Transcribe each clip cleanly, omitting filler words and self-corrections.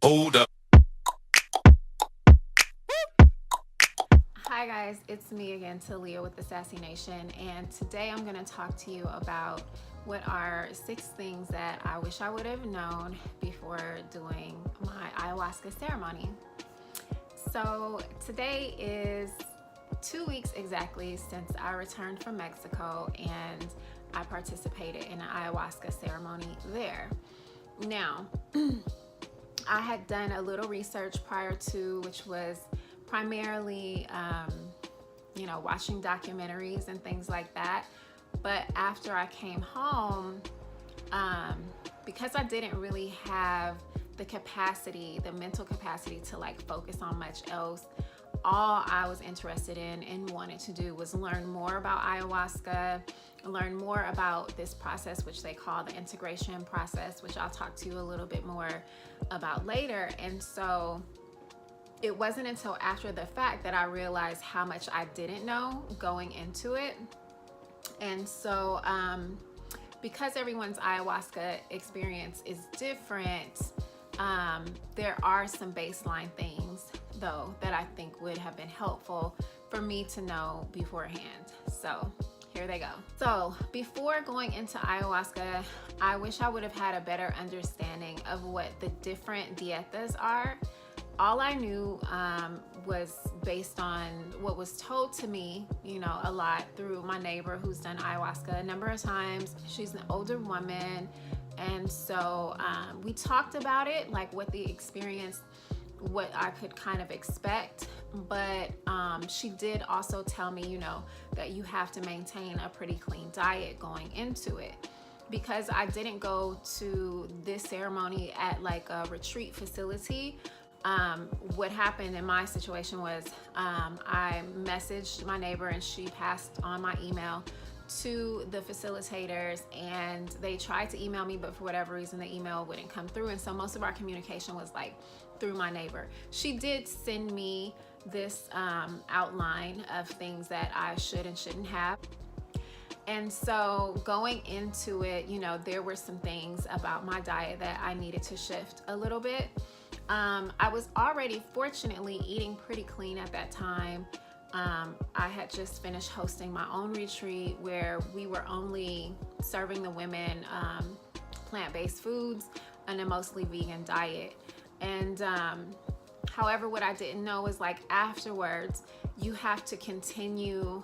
Hold up. Hi guys, it's me again, Talia with the Sassy Nation, and today I'm going to talk to you about what are 6 things that I wish I would have known before doing my ayahuasca ceremony. So today is 2 weeks exactly since I returned from Mexico and I participated in an ayahuasca ceremony there. Now, I had done a little research prior to, which was primarily, watching documentaries and things like that. But after I came home, because I didn't really have the mental capacity to like focus on much else, all I was interested in and wanted to do was learn more about ayahuasca, learn more about this process, which they call the integration process, which I'll talk to you a little bit more about later. And so it wasn't until after the fact that I realized how much I didn't know going into it. And so, because everyone's ayahuasca experience is different, there are some baseline things, though, that I think would have been helpful for me to know beforehand. So, here they go. So, before going into ayahuasca, I wish I would have had a better understanding of what the different dietas are. All I knew was based on what was told to me, a lot through my neighbor who's done ayahuasca a number of times. She's an older woman. And so we talked about it, like what the experience, what I could kind of expect. But she did also tell me, that you have to maintain a pretty clean diet going into it. Because I didn't go to this ceremony at like a retreat facility, what happened in my situation was I messaged my neighbor and she passed on my email to the facilitators, and they tried to email me, but for whatever reason the email wouldn't come through. And so most of our communication was like through my neighbor. She did send me this outline of things that I should and shouldn't have. And so going into it, there were some things about my diet that I needed to shift a little bit. I was already fortunately eating pretty clean at that time. I had just finished hosting my own retreat where we were only serving the women plant-based foods and a mostly vegan diet. And however, what I didn't know was like afterwards, you have to continue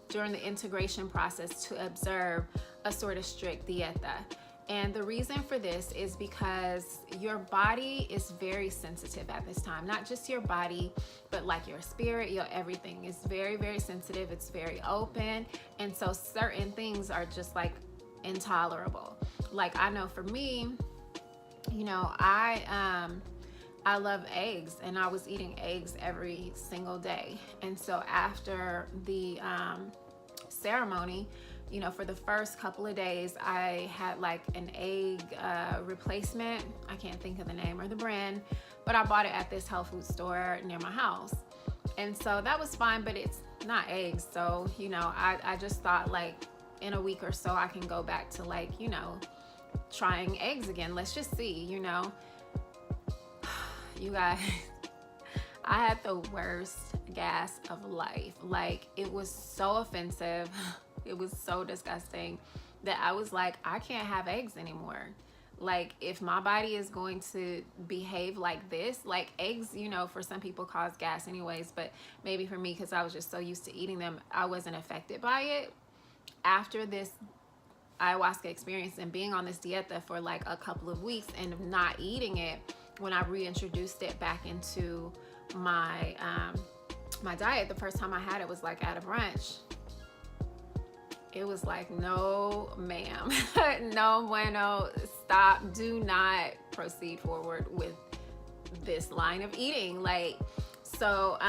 during the integration process to observe a sort of strict dieta. And the reason for this is because your body is very sensitive at this time. Not just your body, but like your spirit, your everything is very, very sensitive. It's very open. And so certain things are just like intolerable. Like I know for me, I love eggs, and I was eating eggs every single day. And so after the ceremony, for the first couple of days, I had like an egg replacement. I can't think of the name or the brand, but I bought it at this health food store near my house. And so that was fine, but it's not eggs. So, I just thought like in a week or so, I can go back to like, trying eggs again. Let's just see, You guys, I had the worst gas of life. Like it was so offensive. It was so disgusting that I was like, I can't have eggs anymore. Like if my body is going to behave like this, like eggs, for some people cause gas anyways, but maybe for me, because I was just so used to eating them, I wasn't affected by it. After this ayahuasca experience and being on this dieta for like a couple of weeks and not eating it, when I reintroduced it back into my my diet, the first time I had it was like at a brunch. It was like, no, ma'am, no bueno, stop, do not proceed forward with this line of eating. Like, so,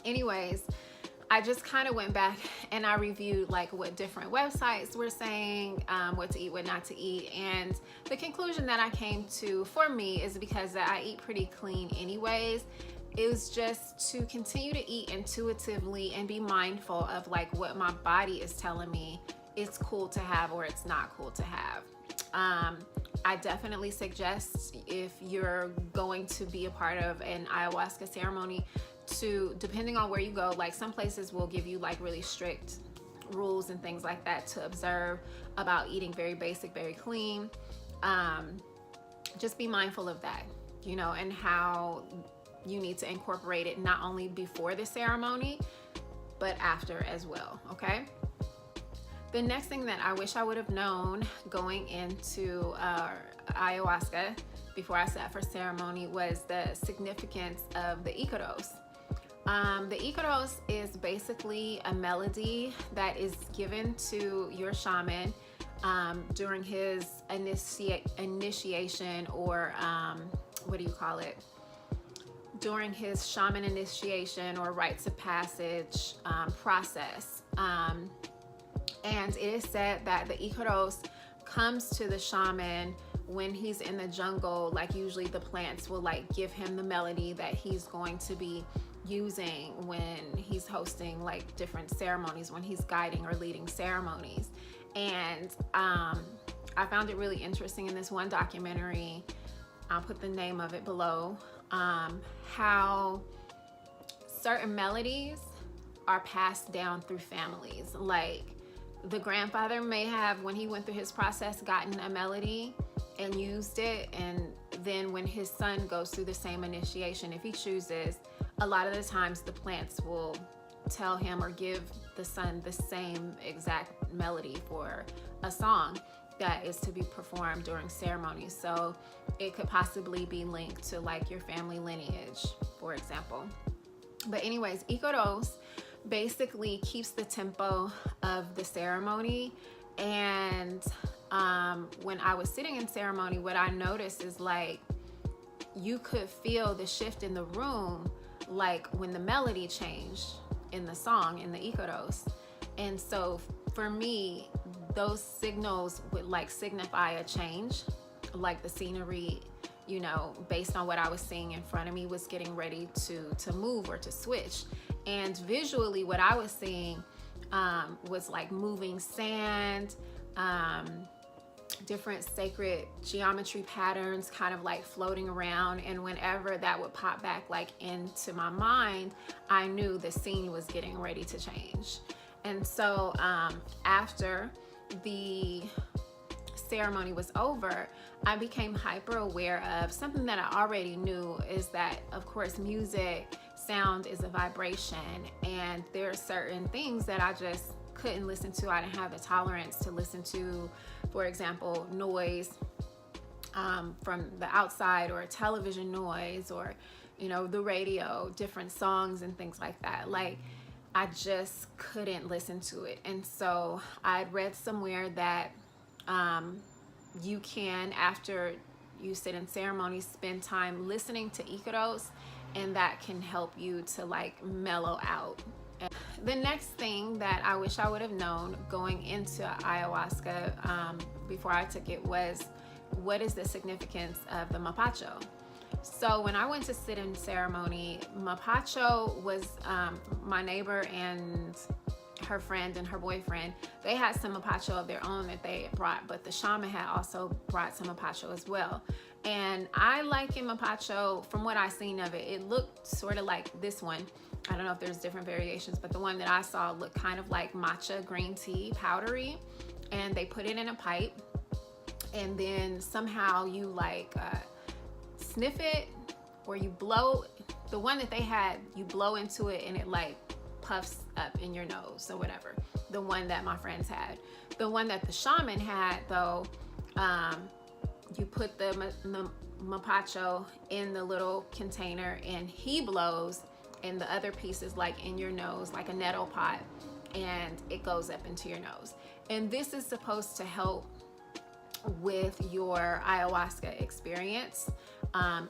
anyways, I just kind of went back and I reviewed like what different websites were saying, what to eat, what not to eat. And the conclusion that I came to for me is because I eat pretty clean anyways. It was just to continue to eat intuitively and be mindful of like what my body is telling me it's cool to have or it's not cool to have. I definitely suggest, if you're going to be a part of an ayahuasca ceremony, to, depending on where you go, like some places will give you like really strict rules and things like that to observe about eating very basic, very clean. Just be mindful of that, you know, and how you need to incorporate it not only before the ceremony, but after as well, okay? The next thing that I wish I would have known going into ayahuasca before I sat for ceremony was the significance of the Icaros. The Icaros is basically a melody that is given to your shaman during his initiation, or what do you call it? During his shaman initiation or rites of passage process. And it is said that the Icaros comes to the shaman when he's in the jungle. Like usually the plants will like give him the melody that he's going to be using when he's hosting like different ceremonies, when he's guiding or leading ceremonies. And I found it really interesting in this one documentary, I'll put the name of it below, how certain melodies are passed down through families. Like the grandfather may have, when he went through his process, gotten a melody and used it, and then when his son goes through the same initiation, if he chooses, a lot of the times the plants will tell him or give the son the same exact melody for a song that is to be performed during ceremonies. So it could possibly be linked to like your family lineage, for example. But anyways, Icaros basically keeps the tempo of the ceremony. And when I was sitting in ceremony, what I noticed is like you could feel the shift in the room, like when the melody changed in the song, in the Icaros. And so for me, those signals would like signify a change, like the scenery, you know, based on what I was seeing in front of me, was getting ready to move or to switch. And visually what I was seeing was like moving sand, different sacred geometry patterns kind of like floating around. And whenever that would pop back like into my mind, I knew the scene was getting ready to change. And so after the ceremony was over, I became hyper aware of something that I already knew, is that of course music, sound is a vibration, and there are certain things that I just couldn't listen to. I didn't have the tolerance to listen to, for example, noise from the outside, or television noise, or you know, the radio, different songs and things like that. Like I just couldn't listen to it. And so I'd read somewhere that you can, after you sit in ceremony, spend time listening to Icaros, and that can help you to like mellow out. The next thing that I wish I would have known going into ayahuasca before I took it was, what is the significance of the mapacho? So when I went to sit in ceremony, mapacho was my neighbor and her friend and her boyfriend. They had some mapacho of their own that they brought, but the shaman had also brought some mapacho as well. And I liken mapacho, from what I seen of it, it looked sort of like this one. I don't know if there's different variations, but the one that I saw looked kind of like matcha green tea, powdery. And they put it in a pipe, and then somehow you like sniff it, or you blow. The one that they had, you blow into it and it like puffs up in your nose or whatever. The one that my friends had. The one that the shaman had though, you put the mapacho in the little container and he blows, and the other piece is like in your nose, like a nettle pot, and it goes up into your nose. And this is supposed to help with your ayahuasca experience,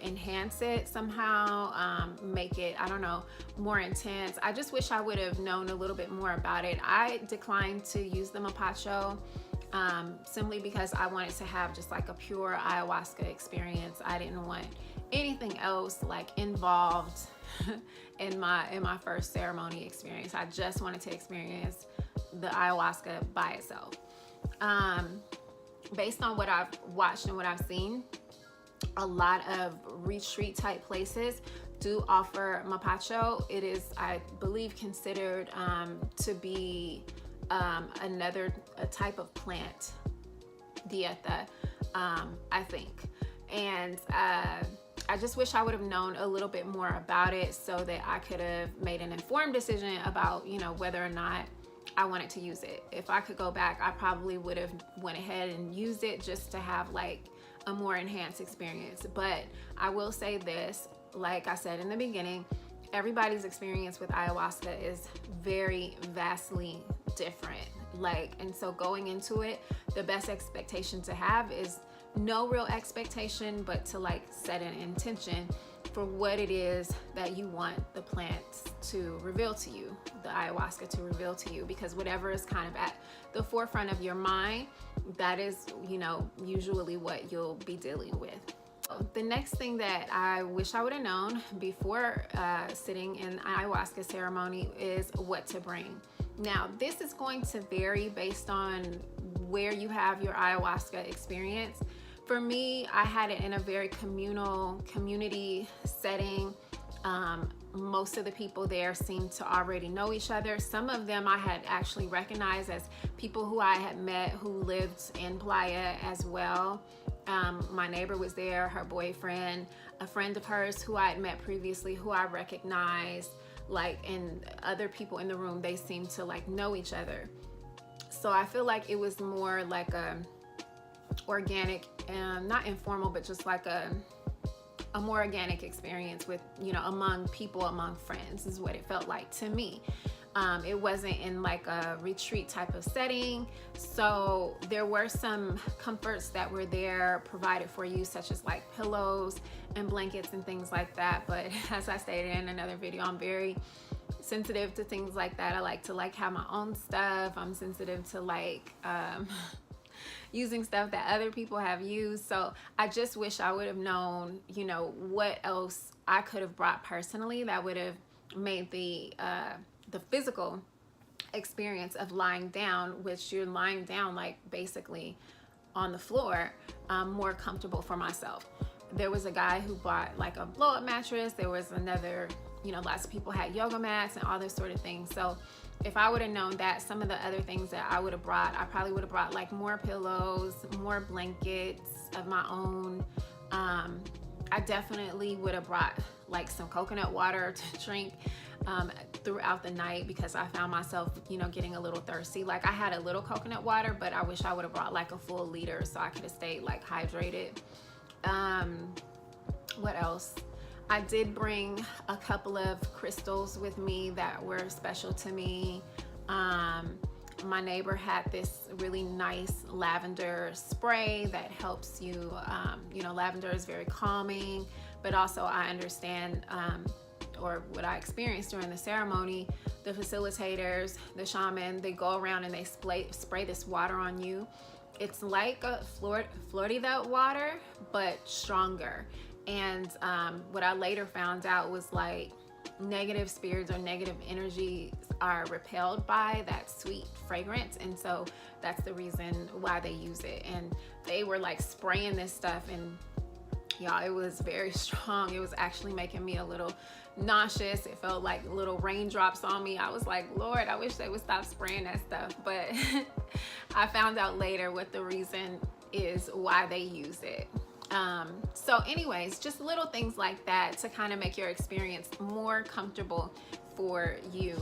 enhance it somehow, make it, I don't know, more intense. I just wish I would have known a little bit more about it. I declined to use the mapacho simply because I wanted to have just like a pure ayahuasca experience. I didn't want anything else like involved in my first ceremony experience. I just wanted to experience the ayahuasca by itself. based on what I've watched and what I've seen, a lot of retreat type places do offer mapacho. It is, I believe, considered to be a type of plant dieta, I think. And I just wish I would have known a little bit more about it so that I could have made an informed decision about, you know, whether or not I wanted to use it. If I could go back, I probably would have went ahead and used it just to have like a more enhanced experience. But I will say this, like I said in the beginning, everybody's experience with ayahuasca is very vastly different. And so going into it, the best expectation to have is no real expectation, but to like set an intention for what it is that you want the plants to reveal to you, the ayahuasca to reveal to you, because whatever is kind of at the forefront of your mind, that is, you know, usually what you'll be dealing with. The next thing that I wish I would have known before sitting in ayahuasca ceremony is what to bring. Now, this is going to vary based on where you have your ayahuasca experience. For me, I had it in a very communal community setting. Most of the people there seemed to already know each other. Some of them I had actually recognized as people who I had met who lived in Playa as well. My neighbor was there, her boyfriend, a friend of hers who I had met previously who I recognized, and other people in the room, they seemed to like know each other. So I feel like it was more like a organic, not informal, but just like a more organic experience with, you know, among people, among friends is what it felt like to me. It wasn't in like a retreat type of setting. So there were some comforts that were there provided for you, such as like pillows and blankets and things like that. But as I stated in another video, I'm very sensitive to things like that. I like to like have my own stuff. I'm sensitive to like using stuff that other people have used. So I just wish I would have known, you know, what else I could have brought personally that would have made the physical experience of lying down, which you're lying down like basically on the floor, more comfortable for myself. There was a guy who bought like a blow-up mattress. There was another, you know, lots of people had yoga mats and all this sort of thing. So if I would have known that, some of the other things that I would have brought, I probably would have brought like more pillows, more blankets of my own. I definitely would have brought like some coconut water to drink throughout the night, because I found myself, you know, getting a little thirsty. Like I had a little coconut water, but I wish I would have brought like a full liter so I could have stayed like hydrated. What else? I did bring a couple of crystals with me that were special to me. My neighbor had this really nice lavender spray that helps you, you know, lavender is very calming, but also I understand, or what I experienced during the ceremony, the facilitators, the shaman, they go around and they spray this water on you. It's like a Florida water, but stronger. And what I later found out was like negative spirits or negative energies are repelled by that sweet fragrance, and so that's the reason why they use it. And they were like spraying this stuff, and y'all, it was very strong. It was actually making me a little nauseous. It felt like little raindrops on me. I was like, Lord, I wish they would stop spraying that stuff. But I found out later what the reason is why they use it. So anyways, just little things like that to kind of make your experience more comfortable for you.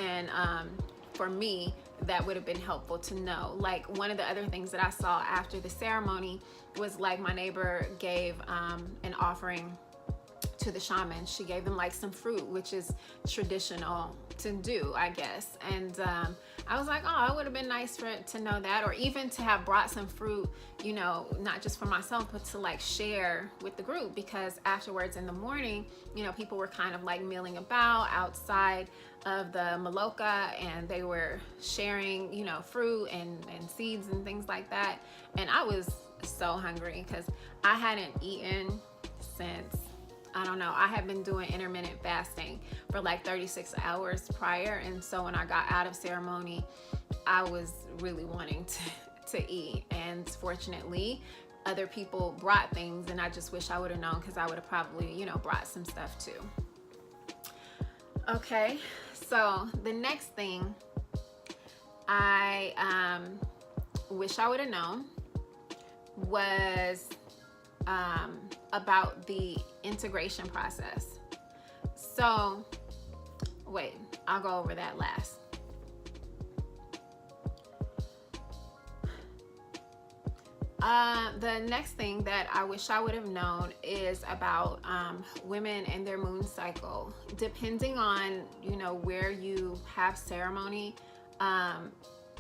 And for me, that would have been helpful to know. Like one of the other things that I saw after the ceremony was like my neighbor gave an offering to the shaman. She gave them like some fruit, which is traditional to do, I guess. And I was like, oh, it would have been nice to know that, or even to have brought some fruit, you know, not just for myself, but to like share with the group, because afterwards in the morning, you know, people were kind of like milling about outside of the Maloca, and they were sharing, you know, fruit and seeds and things like that. And I was so hungry because I hadn't eaten since, I don't know, I had been doing intermittent fasting for like 36 hours prior. And so when I got out of ceremony, I was really wanting to to eat. And fortunately, other people brought things, and I just wish I would have known, because I would have probably, you know, brought some stuff too. Okay, so the next thing I wish I would have known was about the integration process. So, wait, I'll go over that last. The next thing that I wish I would have known is about women and their moon cycle. Depending on, you know, where you have ceremony,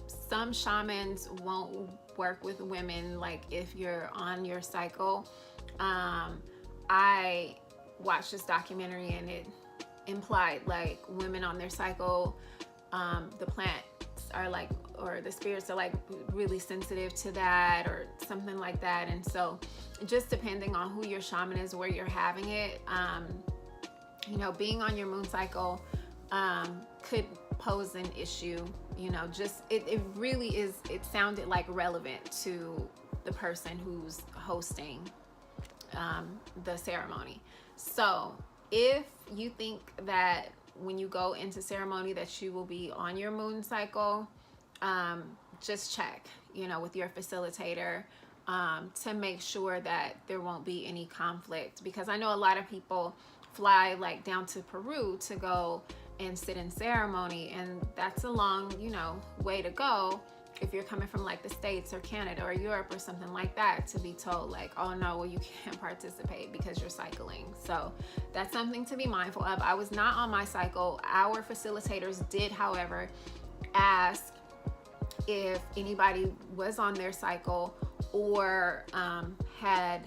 some shamans won't work with women, like if you're on your cycle. I watched this documentary and it implied like women on their cycle, the plants are like, or the spirits are like really sensitive to that or something like that. And so just depending on who your shaman is, where you're having it, you know, being on your moon cycle could pose an issue. You know, just it really is, it sounded like relevant to the person who's hosting the ceremony. So if you think that when you go into ceremony that you will be on your moon cycle, just check, you know, with your facilitator to make sure that there won't be any conflict, because I know a lot of people fly like down to Peru to go and sit in ceremony, and that's a long, you know, way to go if you're coming from like the States or Canada or Europe or something like that, to be told like, oh no, well you can't participate because you're cycling. So that's something to be mindful of. I was not on my cycle. Our facilitators did, however, ask if anybody was on their cycle or had,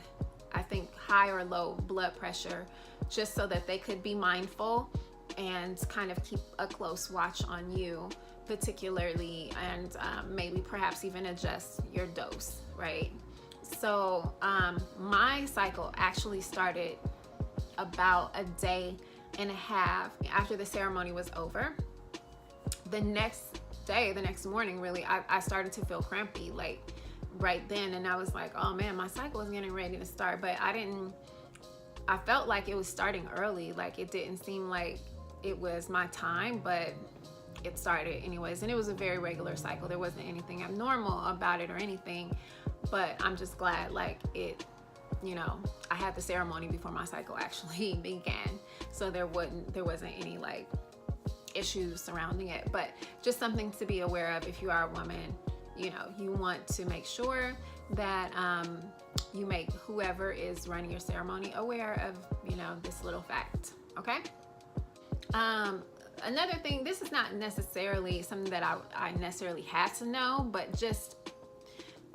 I think, high or low blood pressure, just so that they could be mindful and kind of keep a close watch on you particularly, and maybe perhaps even adjust your dose, right? So my cycle actually started about a day and a half after the ceremony was over. The next day, the next morning, really, I started to feel crampy like right then, and I was like, oh man, my cycle is getting ready to start. But I felt like it was starting early. Like it didn't seem like it was my time, but it started anyways, and it was a very regular cycle. There wasn't anything abnormal about it or anything, but I'm just glad like it, you know, I had the ceremony before my cycle actually began, so there wasn't any like issues surrounding it. But just something to be aware of if you are a woman. You know, you want to make sure that you make whoever is running your ceremony aware of, you know, this little fact. Okay. Another thing, this is not necessarily something that I necessarily had to know, but just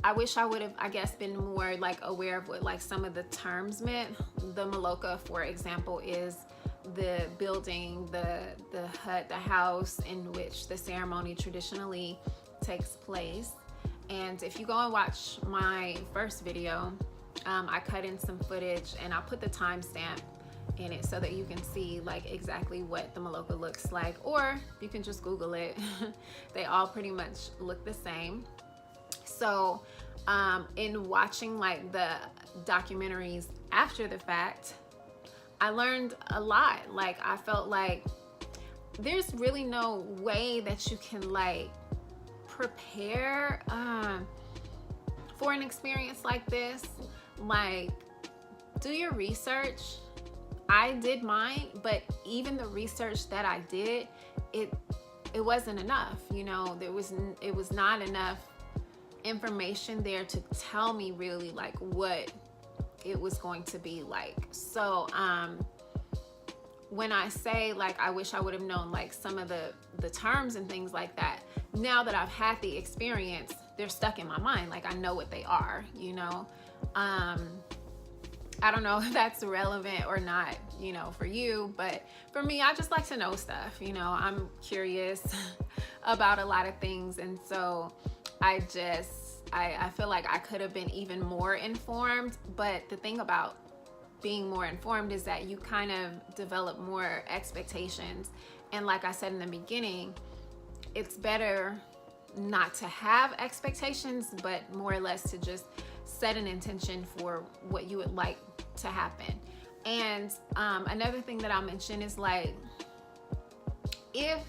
I wish I would have, I guess, been more like aware of what like some of the terms meant. The Maloca, for example, is the building, the hut, the house in which the ceremony traditionally takes place. And if you go and watch my first video, I cut in some footage and I'll put the timestamp in it so that you can see like exactly what the Maloca looks like, or you can just Google it. They all pretty much look the same. So in watching like the documentaries after the fact, I learned a lot. Like I felt like there's really no way that you can like prepare for an experience like this. Like, do your research. I did mine, but even the research that I did, it wasn't enough. You know, it was not enough information there to tell me really like what it was going to be like. So when I say like I wish I would have known like some of the terms and things like that, now that I've had the experience, they're stuck in my mind. Like I know what they are, you know. I don't know if that's relevant or not, you know, for you, but for me, I just like to know stuff. You know, I'm curious about a lot of things, and so I feel like I could have been even more informed. But the thing about being more informed is that you kind of develop more expectations, and like I said in the beginning, it's better not to have expectations, but more or less to just set an intention for what you would like to happen. And another thing that I'll mention is like, if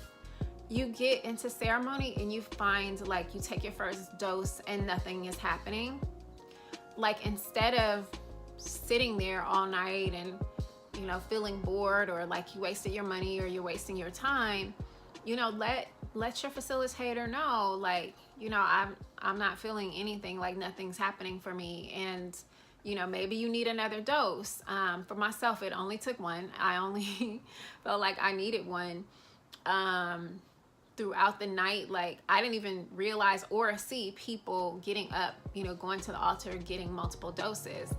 you get into ceremony and you find like you take your first dose and nothing is happening, like instead of sitting there all night and, you know, feeling bored or like you wasted your money or you're wasting your time, you know, let your facilitator know, like, you know, I'm not feeling anything, like nothing's happening for me, and you know, maybe you need another dose. For myself, it only took one. I only felt like I needed one. Throughout the night, like I didn't even realize or see people getting up, you know, going to the altar, getting multiple doses.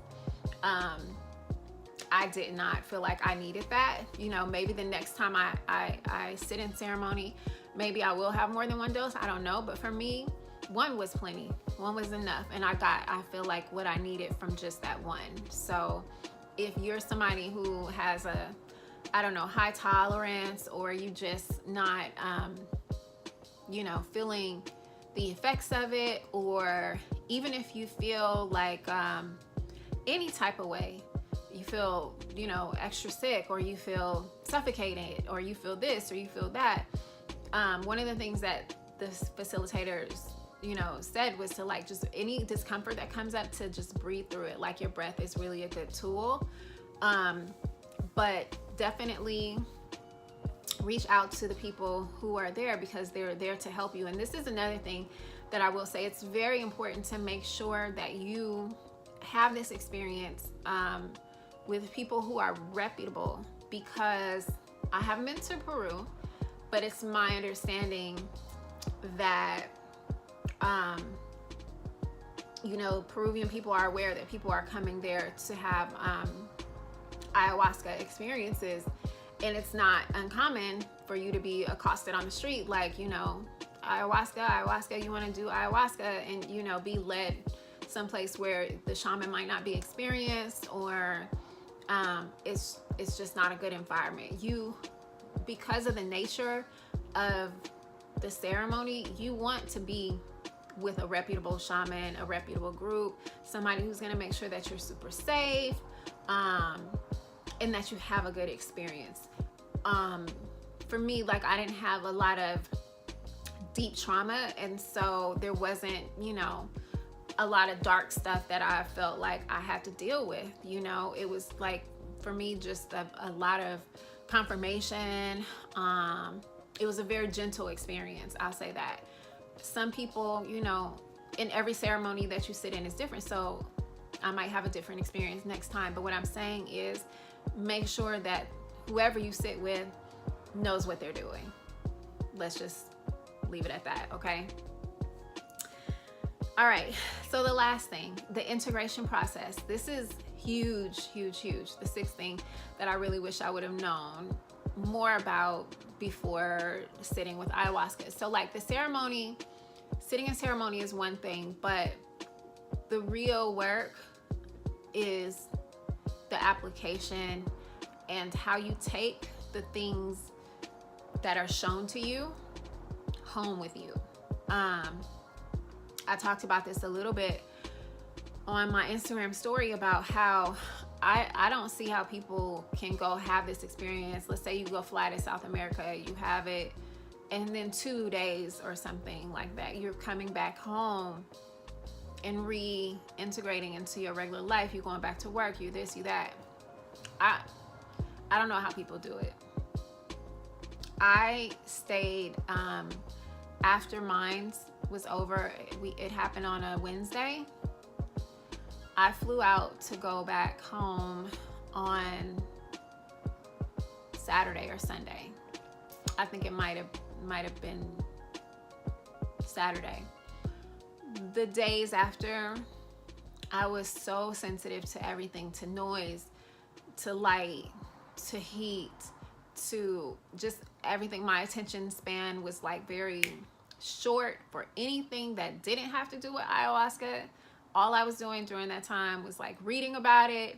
I did not feel like I needed that. You know, maybe the next time I sit in ceremony, maybe I will have more than one dose. I don't know. But for me, one was plenty. One was enough. And I feel like what I needed from just that one. So if you're somebody who has a, I don't know, high tolerance, or you just not, you know, feeling the effects of it, or even if you feel like any type of way, you feel, you know, extra sick, or you feel suffocated, or you feel this, or you feel that. One of the things that the facilitators, you know, said was to like, just any discomfort that comes up, to just breathe through it. Like your breath is really a good tool. But definitely reach out to the people who are there, because they're there to help you. And this is another thing that I will say. It's very important to make sure that you have this experience with people who are reputable, because I haven't been to Peru, but it's my understanding that you know, Peruvian people are aware that people are coming there to have ayahuasca experiences, and it's not uncommon for you to be accosted on the street like, you know, ayahuasca, you want to do ayahuasca, and you know, be led someplace where the shaman might not be experienced, or it's just not a good environment. Because of the nature of the ceremony, you want to be with a reputable shaman, a reputable group, somebody who's going to make sure that you're super safe, and that you have a good experience. For me, like, I didn't have a lot of deep trauma, and so there wasn't, you know, a lot of dark stuff that I felt like I had to deal with. You know, it was like, for me, just a lot of confirmation. It was a very gentle experience, I'll say that. Some people, you know, in every ceremony that you sit in is different, so I might have a different experience next time. But what I'm saying is, make sure that whoever you sit with knows what they're doing. Let's just leave it at that, okay? All right, so the last thing, the integration process. This is huge, huge, huge. The sixth thing that I really wish I would have known more about before sitting with ayahuasca. So like the ceremony, sitting in ceremony is one thing, but the real work is the application and how you take the things that are shown to you home with you. I talked about this a little bit on my Instagram story about how I don't see how people can go have this experience. Let's say you go fly to South America, you have it, and then 2 days or something like that, you're coming back home and reintegrating into your regular life. You're going back to work, you this, you that. I don't know how people do it. I stayed after mine was over. It happened on a Wednesday. I flew out to go back home on Saturday or Sunday. I think it might have been Saturday. The days after, I was so sensitive to everything, to noise, to light, to heat, to just everything. My attention span was like very short for anything that didn't have to do with ayahuasca. All I was doing during that time was like reading about it,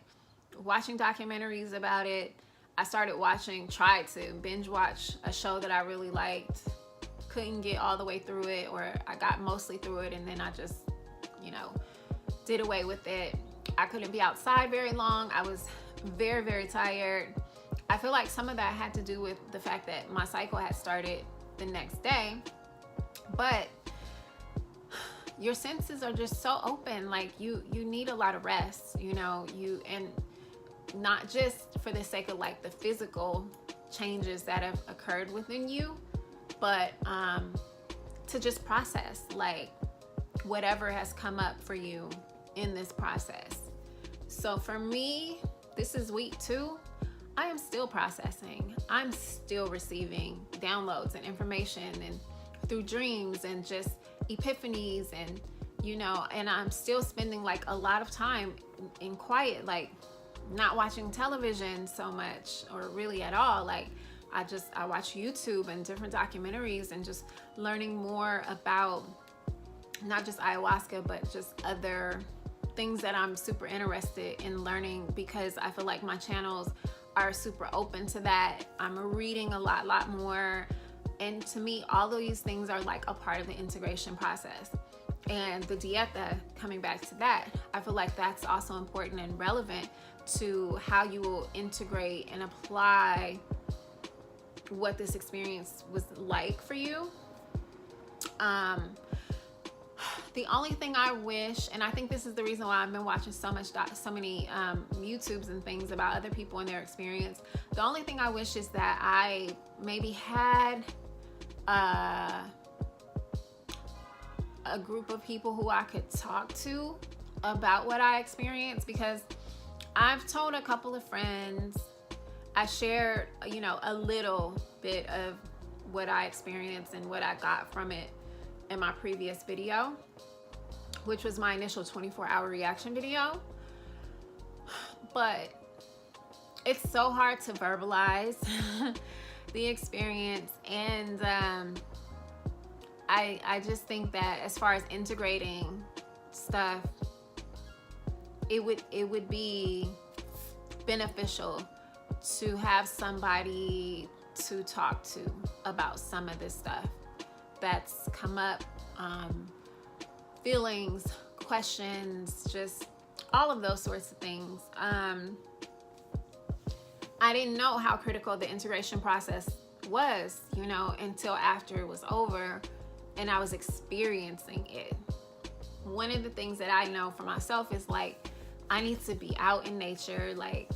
watching documentaries about it. I tried to binge watch a show that I really liked, couldn't get all the way through it, or I got mostly through it and then I just, did away with it. I couldn't be outside very long. I was very, very tired. I feel like some of that had to do with the fact that my cycle had started the next day, but your senses are just so open. Like you need a lot of rest, and not just for the sake of like the physical changes that have occurred within you, but to just process like whatever has come up for you in this process. So for me, this is week 2. I am still processing. I'm still receiving downloads and information, and through dreams and just epiphanies, and and I'm still spending like a lot of time in quiet, like not watching television so much, or really at all. Like I watch YouTube and different documentaries and just learning more about not just ayahuasca, but just other things that I'm super interested in learning, because I feel like my channels are super open to that. I'm reading a lot more. And to me, all of these things are like a part of the integration process. And the dieta, coming back to that, I feel like that's also important and relevant to how you will integrate and apply what this experience was like for you. The only thing I wish, and I think this is the reason why I've been watching so many YouTubes and things about other people and their experience. The only thing I wish is that I maybe had a group of people who I could talk to about what I experienced, because I've told a couple of friends. I shared, a little bit of what I experienced and what I got from it in my previous video, which was my initial 24-hour reaction video. But it's so hard to verbalize the experience, and I just think that as far as integrating stuff, it would be beneficial to have somebody to talk to about some of this stuff that's come up, feelings, questions, just all of those sorts of things. I didn't know how critical the integration process was, until after it was over and I was experiencing it. One of the things that I know for myself is like, I need to be out in nature, like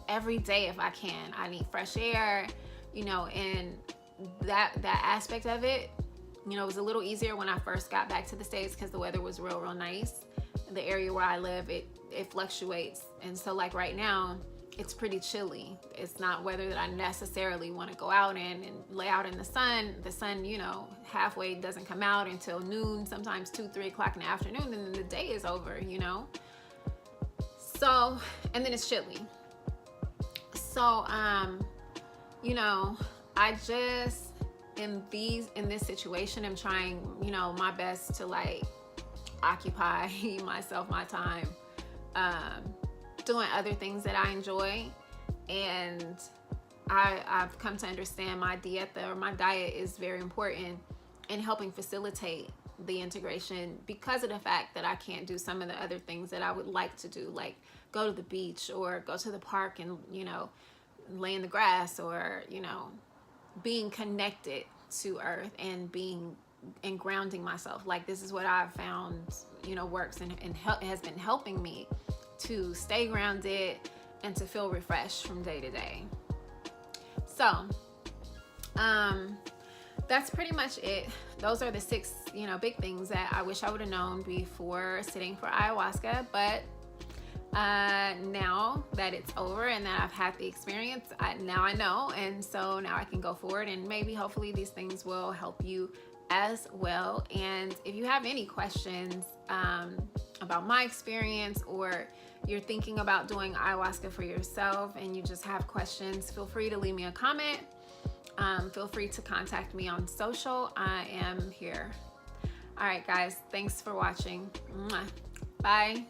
every day if I can. I need fresh air, and that aspect of it, it was a little easier when I first got back to the States, because the weather was real nice. The area where I live, it fluctuates. And so like right now, it's pretty chilly. It's not weather that I necessarily want to go out in and lay out in the sun. The sun, halfway doesn't come out until noon, sometimes 2-3 o'clock in the afternoon, and then the day is over, So, and then it's chilly. So, I just, in this situation, I'm trying, my best to like occupy myself, my time, doing other things that I enjoy. And I've come to understand my diet is very important in helping facilitate the integration, because of the fact that I can't do some of the other things that I would like to do, like go to the beach or go to the park and, lay in the grass, or, being connected to earth and grounding myself. Like, this is what I've found, works and has been helping me to stay grounded and to feel refreshed from day to day. So, that's pretty much it. Those are the 6, big things that I wish I would have known before sitting for ayahuasca. But now that it's over and that I've had the experience, now I know, and so now I can go forward, and maybe hopefully these things will help you as well. And if you have any questions about my experience, or you're thinking about doing ayahuasca for yourself and you just have questions, feel free to leave me a comment. Feel free to contact me on social. I am here. All right, guys, thanks for watching. Bye.